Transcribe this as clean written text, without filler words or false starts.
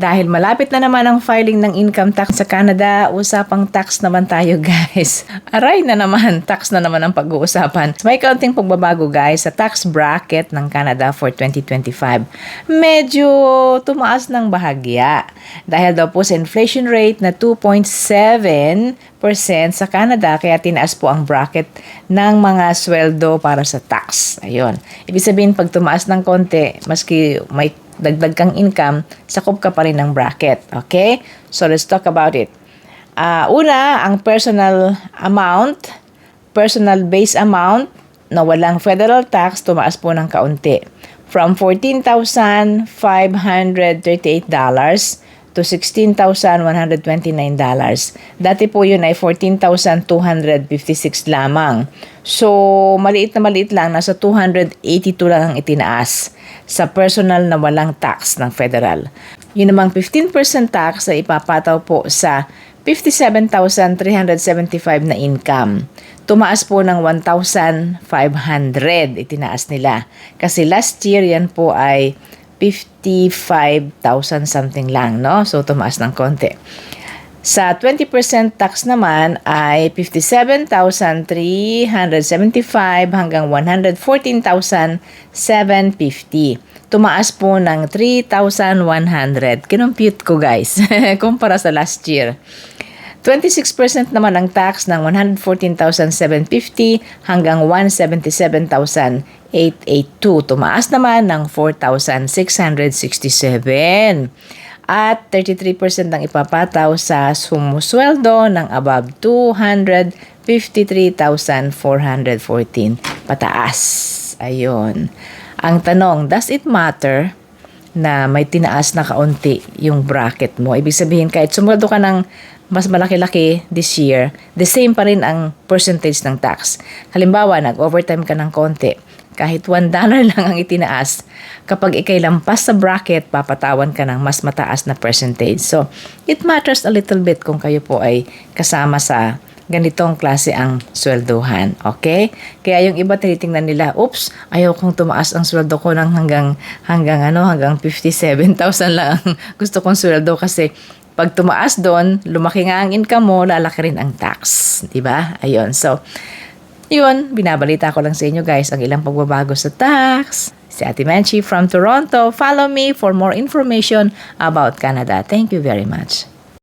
Dahil malapit na naman ang filing ng income tax sa Canada, usapang tax naman tayo guys. Aray na naman, tax na naman ang pag-uusapan. May kaunting pagbabago guys sa tax bracket ng Canada for 2025. Medyo tumaas ng bahagya. Dahil daw po sa inflation rate na 2.7% sa Canada, kaya tinaas po ang bracket ng mga sweldo para sa tax. Ayun. Ibig sabihin, pag tumaas ng konti, maski may dagdag kang income, sakop ka pa rin ng bracket. Okay? So, let's talk about it. Una, ang personal base amount na walang federal tax, tumaas po ng kaunti. From $14,538 to $16,129. Dati po yun ay $14,256 lamang. So, maliit lang, nasa $282 lang ang itinaas sa personal na walang tax ng federal. Yun namang 15% tax ay ipapataw po sa $57,375 na income. Tumaas po ng $1,500 itinaas nila. Kasi last year yan po ay 55,000 something lang, no? So, tumaas ng konti. Sa 20% tax naman ay 57,375 hanggang 114,750. Tumaas po ng 3,100. Kinompute ko guys, kumpara sa last year. 26% naman ang tax ng 114,750 hanggang 177,882. Tumaas naman ng 4,667. At 33% ang ipapataw sa sumusweldo ng above 253,414. Pataas. Ayun. Ang tanong, does it matter na may tinaas na kaunti yung bracket mo? Ibig sabihin, kahit sumweldo ka ng mas malaki-laki this year, the same pa rin ang percentage ng tax. Halimbawa, nag-overtime ka ng konti, kahit $1 lang ang itinaas, kapag ikay lampas sa bracket, papatawan ka ng mas mataas na percentage. So, it matters a little bit kung kayo po ay kasama sa ganitong klase ang swelduhan. Okay? Kaya yung iba tinitingnan nila, oops, ayaw kong tumaas ang sweldo ko ng hanggang 57,000 lang ang gusto kong sweldo kasi pag tumaas doon, lumaki nga ang income mo, lalaki rin ang tax. Diba? Ayun. So, yun, binabalita ko lang sa inyo guys ang ilang pagbabago sa tax. Si Ate Menchi from Toronto. Follow me for more information about Canada. Thank you very much.